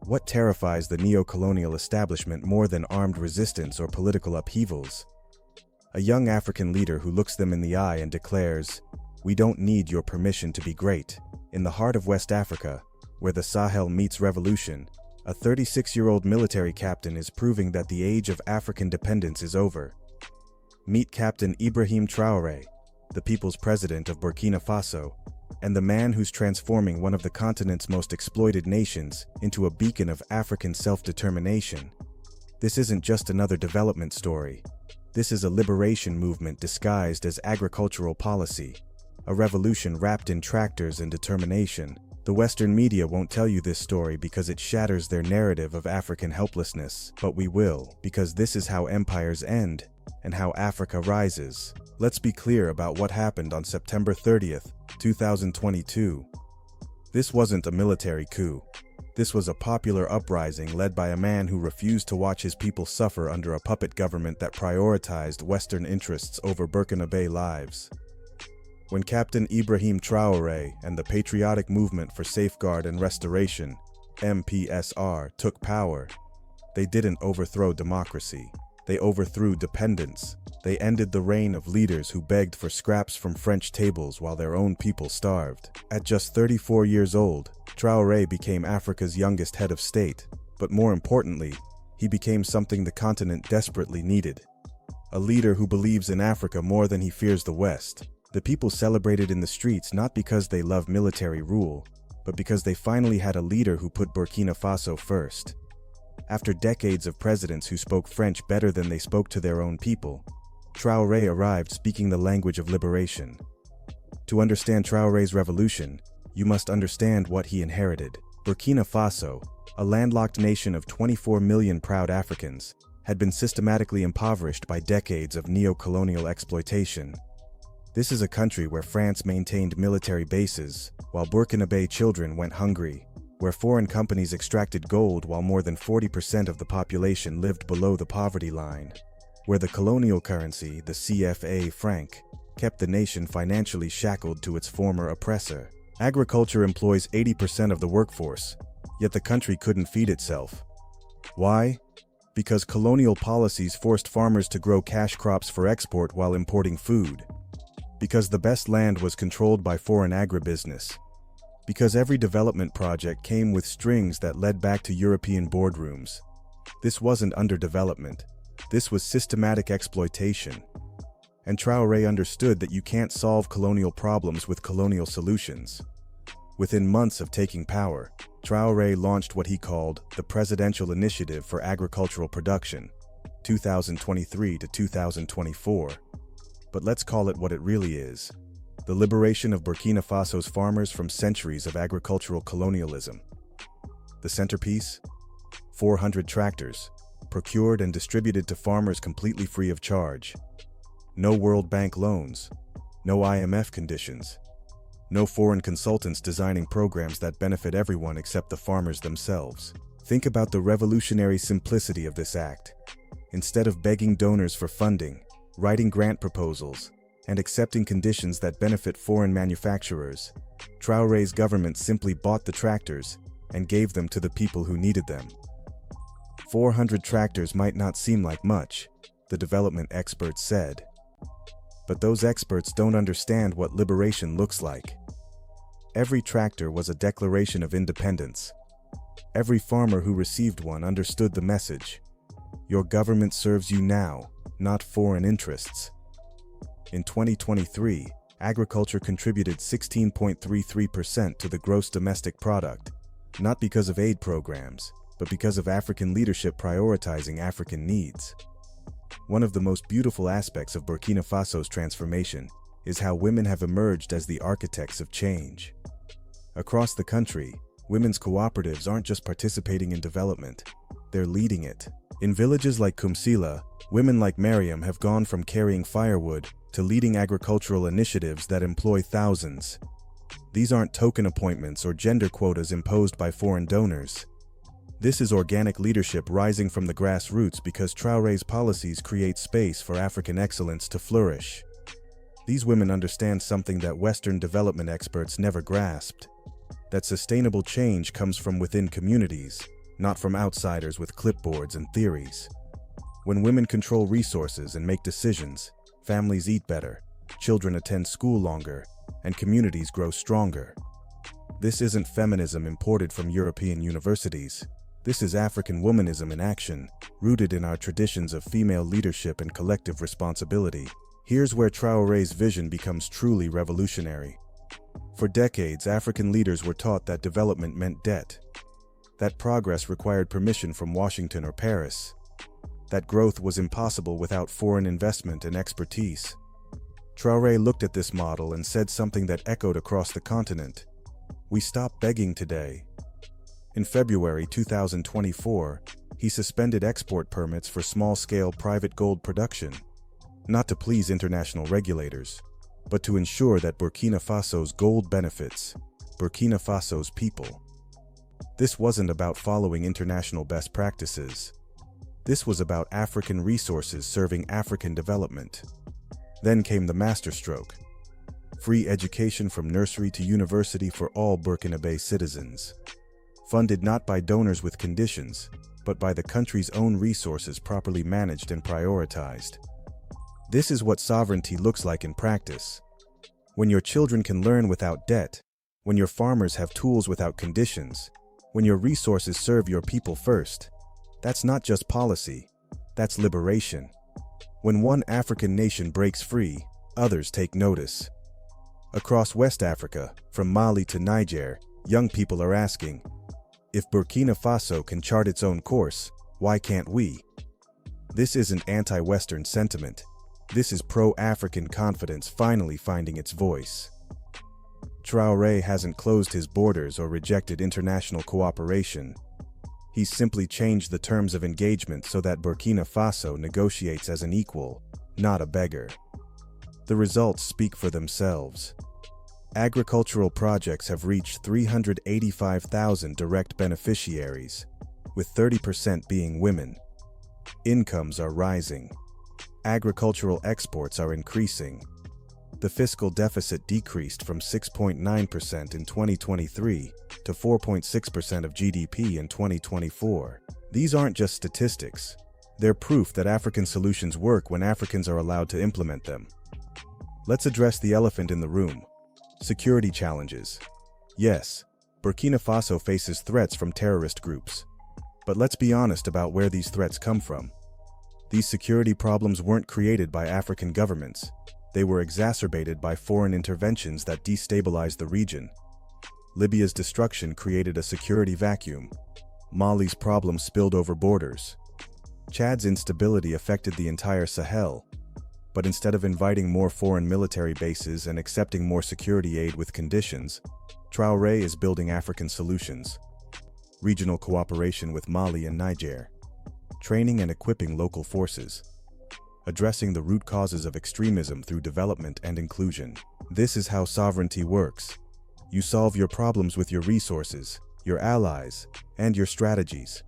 What terrifies the neo-colonial establishment more than armed resistance or political upheavals? A young African leader who looks them in the eye and declares, "We don't need your permission to be great." In the heart of West Africa, where the Sahel meets revolution, a 36-year-old military captain is proving that the age of African dependence is over. Meet Captain Ibrahim Traoré, the people's president of Burkina Faso, and the man who's transforming one of the continent's most exploited nations into a beacon of African self-determination. This isn't just another development story. This is a liberation movement disguised as agricultural policy, a revolution wrapped in tractors and determination. The Western media won't tell you this story because it shatters their narrative of African helplessness, but we will, because this is how empires end and how Africa rises. Let's be clear about what happened on September 30th, 2022. This wasn't a military coup. This was a popular uprising led by a man who refused to watch his people suffer under a puppet government that prioritized Western interests over Burkinabe lives. When Captain Ibrahim Traoré and the Patriotic Movement for Safeguard and Restoration, MPSR, took power, they didn't overthrow democracy. They overthrew dependence. They ended the reign of leaders who begged for scraps from French tables while their own people starved. At just 34 years old, Traoré became Africa's youngest head of state, but more importantly, he became something the continent desperately needed. A leader who believes in Africa more than he fears the West. The people celebrated in the streets not because they love military rule, but because they finally had a leader who put Burkina Faso first. After decades of presidents who spoke French better than they spoke to their own people, Traoré arrived speaking the language of liberation. To understand Traoré's revolution, you must understand what he inherited. Burkina Faso, a landlocked nation of 24 million proud Africans, had been systematically impoverished by decades of neo-colonial exploitation. This is a country where France maintained military bases, while Burkinabe children went hungry, where foreign companies extracted gold while more than 40% of the population lived below the poverty line, where the colonial currency, the CFA franc, kept the nation financially shackled to its former oppressor. Agriculture employs 80% of the workforce, yet the country couldn't feed itself. Why? Because colonial policies forced farmers to grow cash crops for export while importing food. Because the best land was controlled by foreign agribusiness. Because every development project came with strings that led back to European boardrooms. This wasn't underdevelopment. This was systematic exploitation. And Traoré understood that you can't solve colonial problems with colonial solutions. Within months of taking power, Traoré launched what he called the Presidential Initiative for Agricultural Production, 2023 to 2024. But let's call it what it really is: the liberation of Burkina Faso's farmers from centuries of agricultural colonialism. The centerpiece? 400 tractors, procured and distributed to farmers completely free of charge. No World Bank loans, no IMF conditions, no foreign consultants designing programs that benefit everyone except the farmers themselves. Think about the revolutionary simplicity of this act. Instead of begging donors for funding, writing grant proposals, and accepting conditions that benefit foreign manufacturers, Traoré's government simply bought the tractors and gave them to the people who needed them. 400 tractors might not seem like much, the development experts said. But those experts don't understand what liberation looks like. Every tractor was a declaration of independence. Every farmer who received one understood the message: your government serves you now, not foreign interests. In 2023, agriculture contributed 16.33% to the gross domestic product, not because of aid programs, but because of African leadership prioritizing African needs. One of the most beautiful aspects of Burkina Faso's transformation is how women have emerged as the architects of change. Across the country, women's cooperatives aren't just participating in development, they're leading it. In villages like Kumsila, women like Mariam have gone from carrying firewood to leading agricultural initiatives that employ thousands. These aren't token appointments or gender quotas imposed by foreign donors. This is organic leadership rising from the grassroots because Traoré's policies create space for African excellence to flourish. These women understand something that Western development experts never grasped: that sustainable change comes from within communities, not from outsiders with clipboards and theories. When women control resources and make decisions, families eat better, children attend school longer, and communities grow stronger. This isn't feminism imported from European universities. This is African womanism in action, rooted in our traditions of female leadership and collective responsibility. Here's where Traoré's vision becomes truly revolutionary. For decades, African leaders were taught that development meant debt, that progress required permission from Washington or Paris, that growth was impossible without foreign investment and expertise. Traoré looked at this model and said something that echoed across the continent. We stop begging today. In February 2024, he suspended export permits for small-scale private gold production, not to please international regulators, but to ensure that Burkina Faso's gold benefits Burkina Faso's people. This wasn't about following international best practices. This was about African resources serving African development. Then came the masterstroke: free education from nursery to university for all Burkinabe citizens, funded not by donors with conditions, but by the country's own resources properly managed and prioritized. This is what sovereignty looks like in practice. When your children can learn without debt, when your farmers have tools without conditions, when your resources serve your people first, that's not just policy, that's liberation. When one African nation breaks free, others take notice. Across West Africa, from Mali to Niger, young people are asking, if Burkina Faso can chart its own course, why can't we? This isn't anti-Western sentiment. This is pro-African confidence finally finding its voice. Traoré hasn't closed his borders or rejected international cooperation. He's simply changed the terms of engagement so that Burkina Faso negotiates as an equal, not a beggar. The results speak for themselves. Agricultural projects have reached 385,000 direct beneficiaries, with 30% being women. Incomes are rising. Agricultural exports are increasing. The fiscal deficit decreased from 6.9% in 2023 to 4.6% of GDP in 2024. These aren't just statistics. They're proof that African solutions work when Africans are allowed to implement them. Let's address the elephant in the room: security challenges. Yes, Burkina Faso faces threats from terrorist groups. But let's be honest about where these threats come from. These security problems weren't created by African governments. They were exacerbated by foreign interventions that destabilized the region. Libya's destruction created a security vacuum. Mali's problems spilled over borders. Chad's instability affected the entire Sahel. But instead of inviting more foreign military bases and accepting more security aid with conditions, Traoré is building African solutions. Regional cooperation with Mali and Niger. Training and equipping local forces. Addressing the root causes of extremism through development and inclusion. This is how sovereignty works. You solve your problems with your resources, your allies, and your strategies.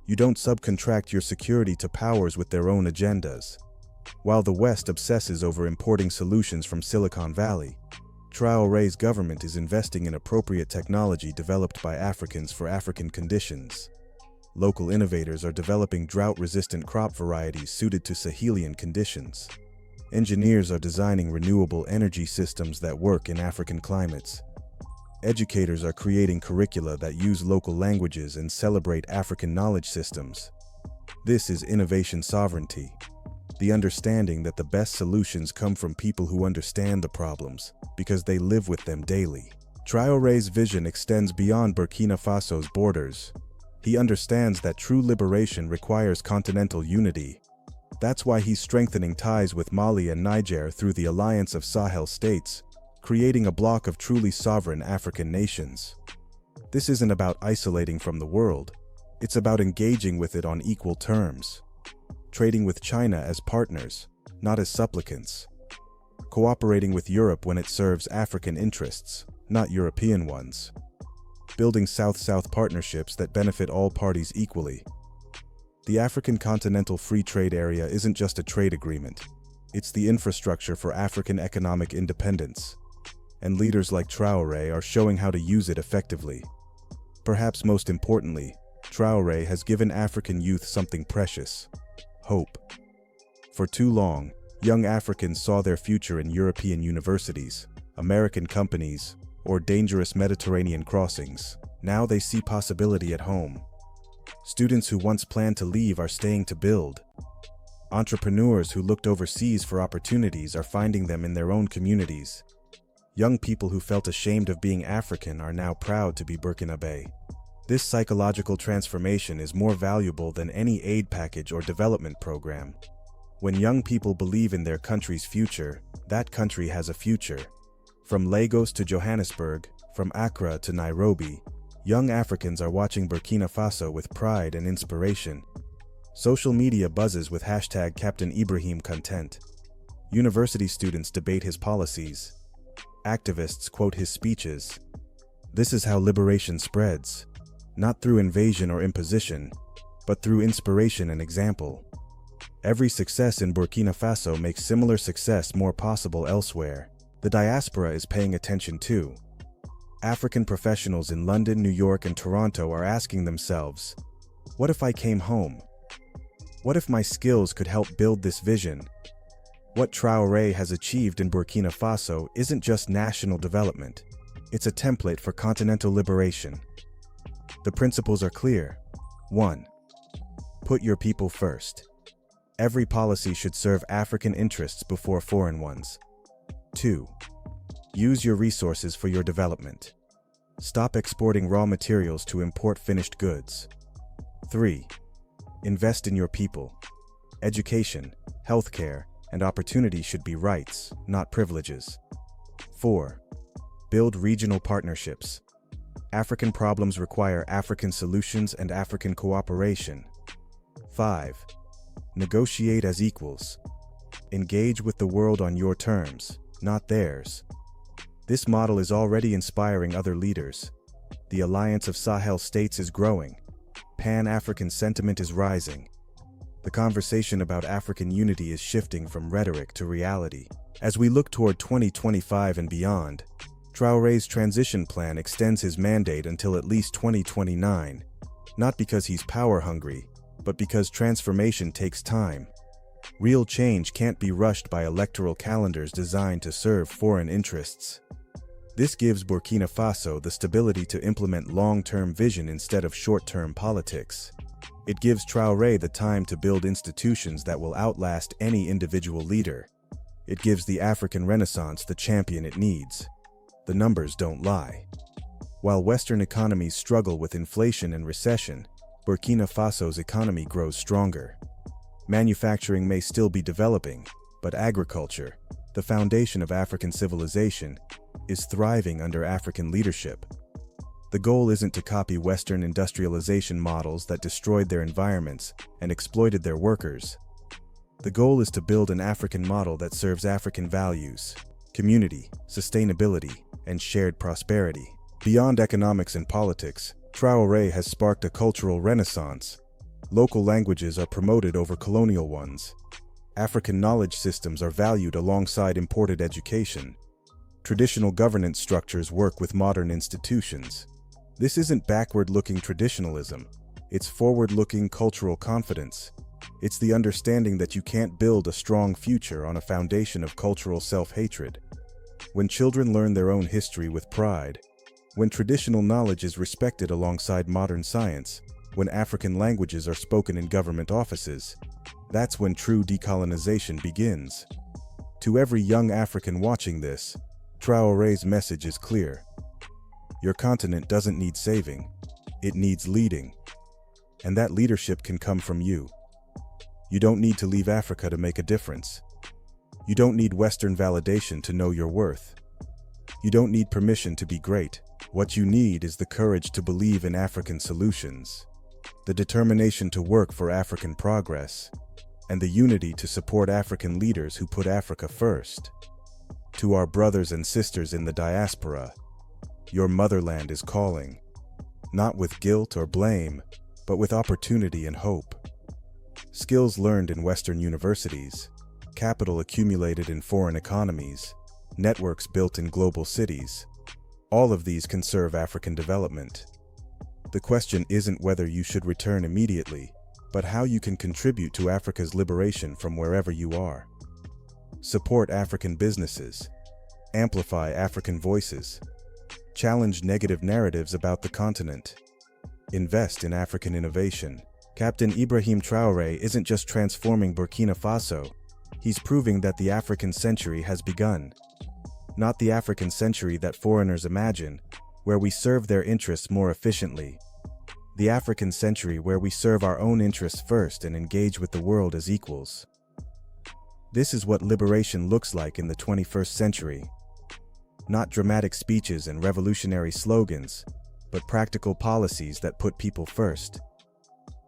You don't subcontract your security to powers with their own agendas. While the West obsesses over importing solutions from Silicon Valley, Traoré's government is investing in appropriate technology developed by Africans for African conditions. Local innovators are developing drought-resistant crop varieties suited to Sahelian conditions. Engineers are designing renewable energy systems that work in African climates. Educators are creating curricula that use local languages and celebrate African knowledge systems. This is innovation sovereignty. The understanding that the best solutions come from people who understand the problems, because they live with them daily. Traoré's vision extends beyond Burkina Faso's borders. He understands that true liberation requires continental unity. That's why he's strengthening ties with Mali and Niger through the Alliance of Sahel States, creating a bloc of truly sovereign African nations. This isn't about isolating from the world. It's about engaging with it on equal terms. Trading with China as partners, not as supplicants. Cooperating with Europe when it serves African interests, not European ones. Building South-South partnerships that benefit all parties equally. The African Continental Free Trade Area isn't just a trade agreement. It's the infrastructure for African economic independence. And leaders like Traoré are showing how to use it effectively. Perhaps most importantly, Traoré has given African youth something precious: hope. For too long, young Africans saw their future in European universities, American companies, or dangerous Mediterranean crossings. Now they see possibility at home. Students who once planned to leave are staying to build. Entrepreneurs who looked overseas for opportunities are finding them in their own communities. Young people who felt ashamed of being African are now proud to be Burkinabe. This psychological transformation is more valuable than any aid package or development program. When young people believe in their country's future, that country has a future. From Lagos to Johannesburg, from Accra to Nairobi, young Africans are watching Burkina Faso with pride and inspiration. Social media buzzes with hashtag Captain Ibrahim content. University students debate his policies. Activists quote his speeches. This is how liberation spreads, not through invasion or imposition, but through inspiration and example. Every success in Burkina Faso makes similar success more possible elsewhere. The diaspora is paying attention too. African professionals in London, New York, and Toronto are asking themselves, what if I came home? What if my skills could help build this vision? What Traoré has achieved in Burkina Faso isn't just national development. It's a template for continental liberation. The principles are clear. 1. Put your people first. Every policy should serve African interests before foreign ones. 2. Use your resources for your development. Stop exporting raw materials to import finished goods. 3. Invest in your people. Education, healthcare, and opportunity should be rights, not privileges. 4. Build regional partnerships. African problems require African solutions and African cooperation. 5. Negotiate as equals. Engage with the world on your terms, not theirs. This model is already inspiring other leaders. The alliance of Sahel states is growing. Pan-African sentiment is rising. The conversation about African unity is shifting from rhetoric to reality. As we look toward 2025 and beyond, Traoré's transition plan extends his mandate until at least 2029, not because he's power-hungry, but because transformation takes time. Real change can't be rushed by electoral calendars designed to serve foreign interests. This gives Burkina Faso the stability to implement long-term vision instead of short-term politics. It gives Traoré the time to build institutions that will outlast any individual leader. It gives the African Renaissance the champion it needs. The numbers don't lie. While Western economies struggle with inflation and recession, Burkina Faso's economy grows stronger. Manufacturing may still be developing, but agriculture, the foundation of African civilization, is thriving under African leadership. The goal isn't to copy Western industrialization models that destroyed their environments and exploited their workers. The goal is to build an African model that serves African values, community, sustainability, and shared prosperity. Beyond economics and politics, Traoré has sparked a cultural renaissance. Local languages are promoted over colonial ones. African knowledge systems are valued alongside imported education. Traditional governance structures work with modern institutions. This isn't backward-looking traditionalism. It's forward-looking cultural confidence. It's the understanding that you can't build a strong future on a foundation of cultural self-hatred. When children learn their own history with pride, when traditional knowledge is respected alongside modern science, when African languages are spoken in government offices, that's when true decolonization begins. To every young African watching this, Traoré's message is clear. Your continent doesn't need saving, it needs leading. And that leadership can come from you. You don't need to leave Africa to make a difference. You don't need Western validation to know your worth. You don't need permission to be great. What you need is the courage to believe in African solutions, the determination to work for African progress, and the unity to support African leaders who put Africa first. To our brothers and sisters in the diaspora, your motherland is calling, not with guilt or blame, but with opportunity and hope. Skills learned in Western universities, capital accumulated in foreign economies, networks built in global cities, all of these can serve African development. The question isn't whether you should return immediately, but how you can contribute to Africa's liberation from wherever you are. Support African businesses. Amplify African voices. Challenge negative narratives about the continent. Invest in African innovation. Captain Ibrahim Traoré isn't just transforming Burkina Faso, he's proving that the African century has begun. Not the African century that foreigners imagine, where we serve their interests more efficiently. The African century where we serve our own interests first and engage with the world as equals. This is what liberation looks like in the 21st century. Not dramatic speeches and revolutionary slogans, but practical policies that put people first.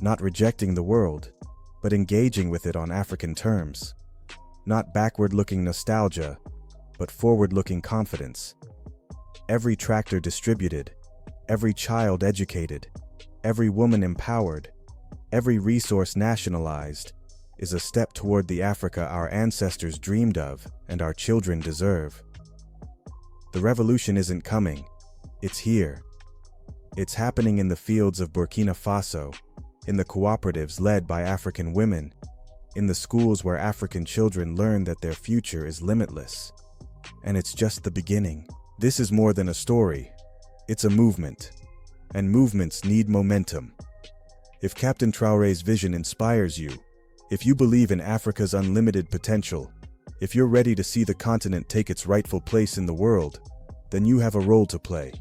Not rejecting the world, but engaging with it on African terms. Not backward-looking nostalgia, but forward-looking confidence. Every tractor distributed, every child educated, every woman empowered, every resource nationalized, is a step toward the Africa our ancestors dreamed of and our children deserve. The revolution isn't coming, it's here. It's happening in the fields of Burkina Faso, in the cooperatives led by African women, in the schools where African children learn that their future is limitless. And it's just the beginning. This is more than a story, it's a movement. And movements need momentum. If Captain Traoré's vision inspires you, if you believe in Africa's unlimited potential, if you're ready to see the continent take its rightful place in the world, then you have a role to play.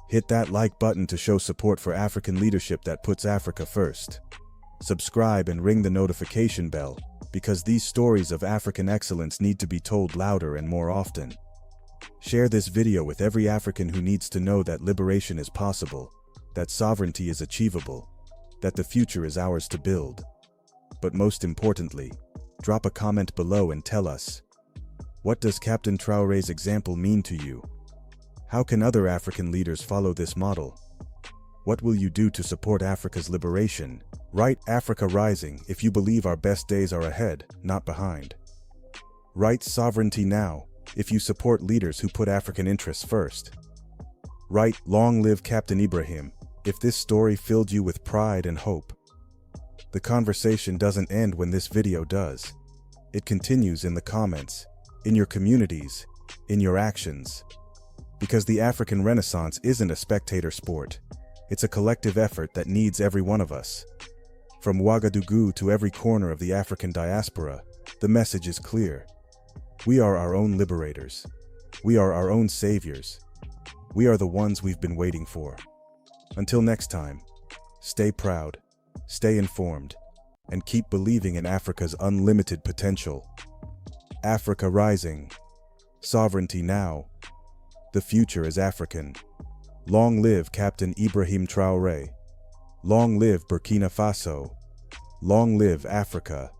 Hit that like button to show support for African leadership that puts Africa first. Subscribe and ring the notification bell, because these stories of African excellence need to be told louder and more often. Share this video with every African who needs to know that liberation is possible, that sovereignty is achievable, that the future is ours to build. But most importantly, drop a comment below and tell us, what does Captain Traoré's example mean to you? How can other African leaders follow this model? What will you do to support Africa's liberation? Write Africa Rising if you believe our best days are ahead, not behind. Write Sovereignty Now if you support leaders who put African interests first. Write Long Live Captain Ibrahim if this story filled you with pride and hope. The conversation doesn't end when this video does. It continues in the comments, in your communities, in your actions. Because the African Renaissance isn't a spectator sport. It's a collective effort that needs every one of us. From Ouagadougou to every corner of the African diaspora, the message is clear. We are our own liberators. We are our own saviors. We are the ones we've been waiting for. Until next time, stay proud, stay informed, and keep believing in Africa's unlimited potential. Africa Rising. Sovereignty Now. The future is African. Long live Captain Ibrahim Traoré. Long live Burkina Faso. Long live Africa.